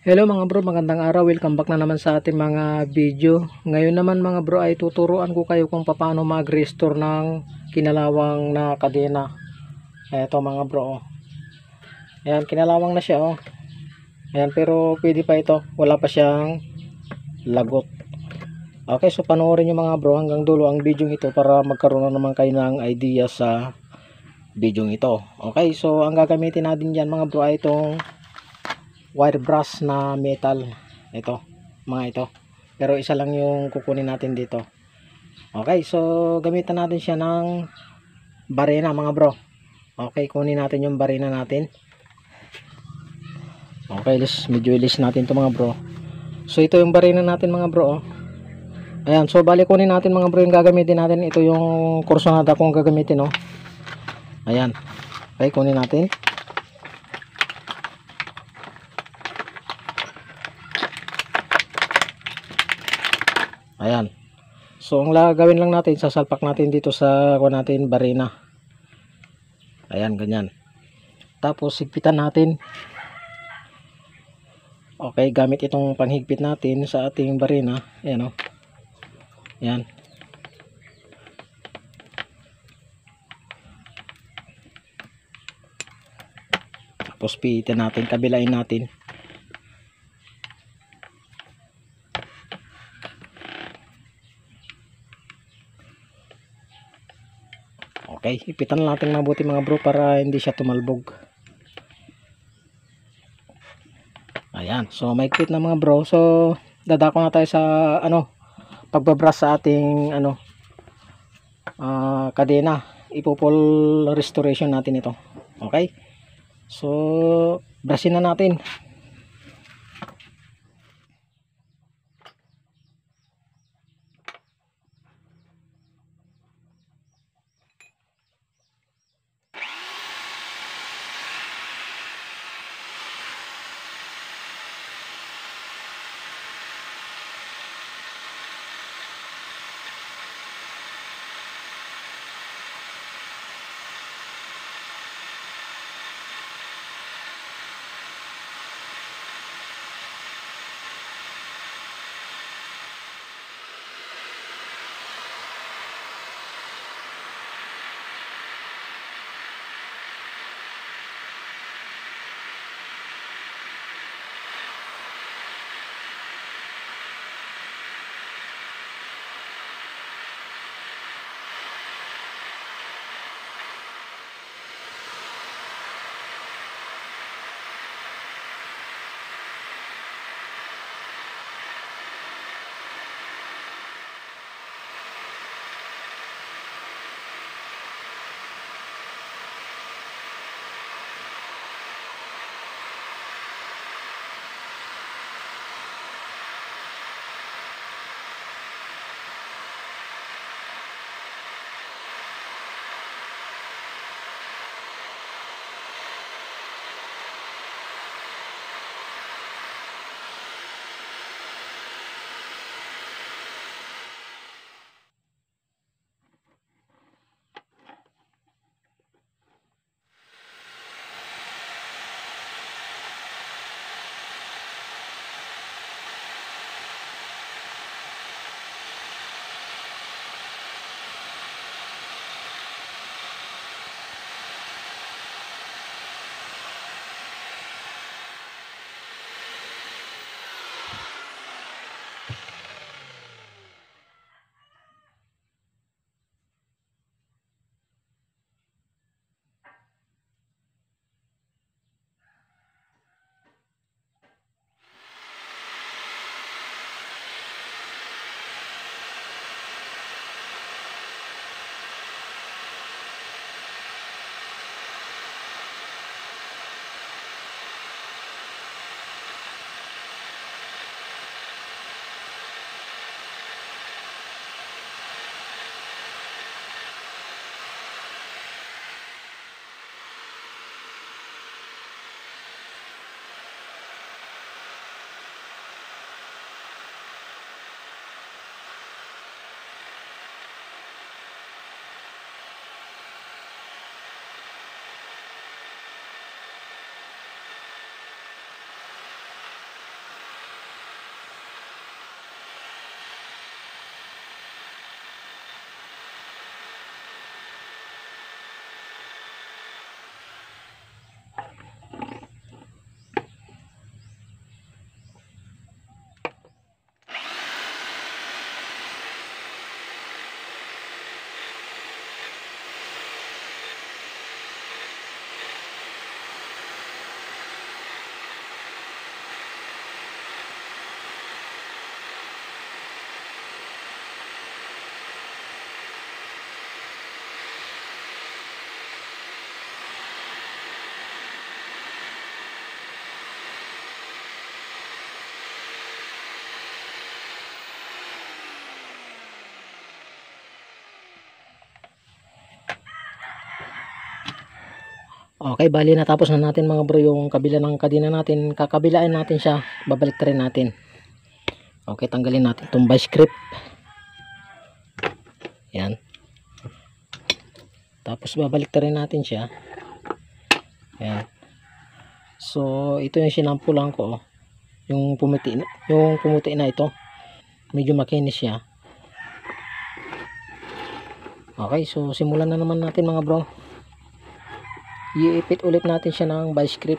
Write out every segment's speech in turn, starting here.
Hello mga bro, magandang araw. Welcome back na naman sa ating mga video. Ngayon naman mga bro ay tuturuan ko kayo kung paano mag-restore ng kinalawang na kadena. Ito mga bro. Ayan, kinalawang na siya oh. Ayan, pero pwede pa ito. Wala pa siyang lagot. Okay, so panoorin nyo mga bro hanggang dulo ang video ito para magkaroon na naman kayo ng idea sa video ito. Okay, so ang gagamitin natin dyan mga bro ay itong wire brush na metal. Ito mga ito, pero isa lang yung kukunin natin dito. Okay, so gamitan natin siya ng barena mga bro. Okay, kunin natin yung barena natin. Okay, medyo ilis natin to mga bro. So ito yung barena natin mga bro oh. Ayan, so bali kunin natin mga bro yung gagamitin natin. Ito yung kursonada kong gagamitin oh. Ayan, okay, kunin natin. Ayan. So ang gagawin lang natin, sasalpak natin dito sa natin barena. Ayan, ganyan. Tapos higpitan natin. Okay, gamit itong panghigpit natin sa ating barena. Ayan o. Ayan. Tapos pihitin natin, kabilain natin. Okay, hipitan natin mabuti mga bro para hindi siya tumalbog. Ayan, so maigpit na mga bro. So dadako na tayo sa pagbabrush sa ating kadena. Ipopol restoration natin ito. Okay, so brushin na natin. Okay, bali natapos na natin mga bro yung kabila ng kadena natin. Kakabilain natin siya, babalik rin natin. Okay, tanggalin natin itong vice grip. Yan. Tapos babalik rin natin siya. Yan. So ito yung sinampulan ko, yung pumuti na ito, medyo makinis siya. Okay, so simulan na naman natin mga bro. Iipit ulit natin siya ng vice grip.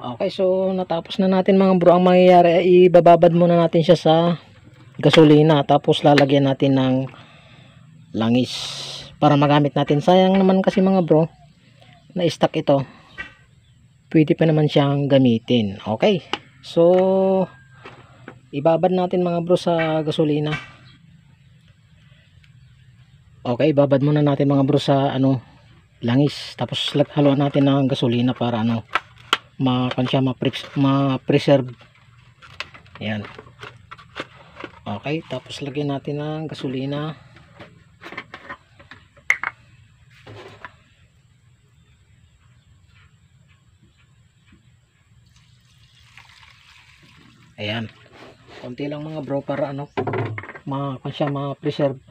Okay, so natapos na natin mga bro. Ang mangyayari ay ibababad muna natin siya sa gasolina, tapos lalagyan natin ng langis para magamit natin. Sayang naman kasi mga bro, na stock ito, pwede pa naman siyang gamitin. Okay, so ibabad natin mga bro sa gasolina. Okay, ibabad muna natin mga bro sa langis, tapos haluan natin ng gasolina para ma-preserve. Yan. Okay, tapos lagyan natin ng gasolina. Ayan. Konti lang mga bro para ma-preserve.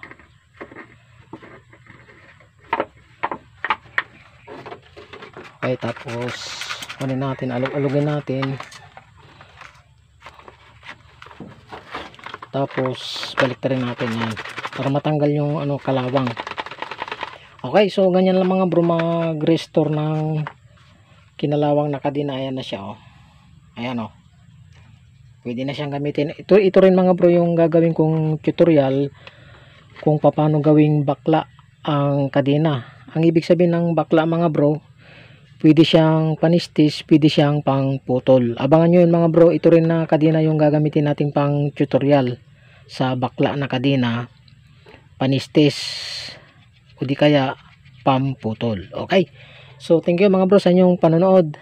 Okay, tapos kunin natin, alugin natin. Tapos baliktarin natin yan para matanggal yung kalawang. Okay, so ganyan lang mga bro mag-restore ng kinalawang na kadena. Ayan na siya, oh. Ayan, oh. Pwede na siyang gamitin. Ito rin mga bro yung gagawin kong tutorial kung paano gawing bakla ang kadena. Ang ibig sabihin ng bakla mga bro, pwede siyang panistis, pwede siyang pang putol. Abangan nyo yun mga bro. Ito rin na kadena yung gagamitin natin pang tutorial sa bakla na kadena, panistis o di kaya pang putol. Okay, so thank you mga bro sa inyong panonood.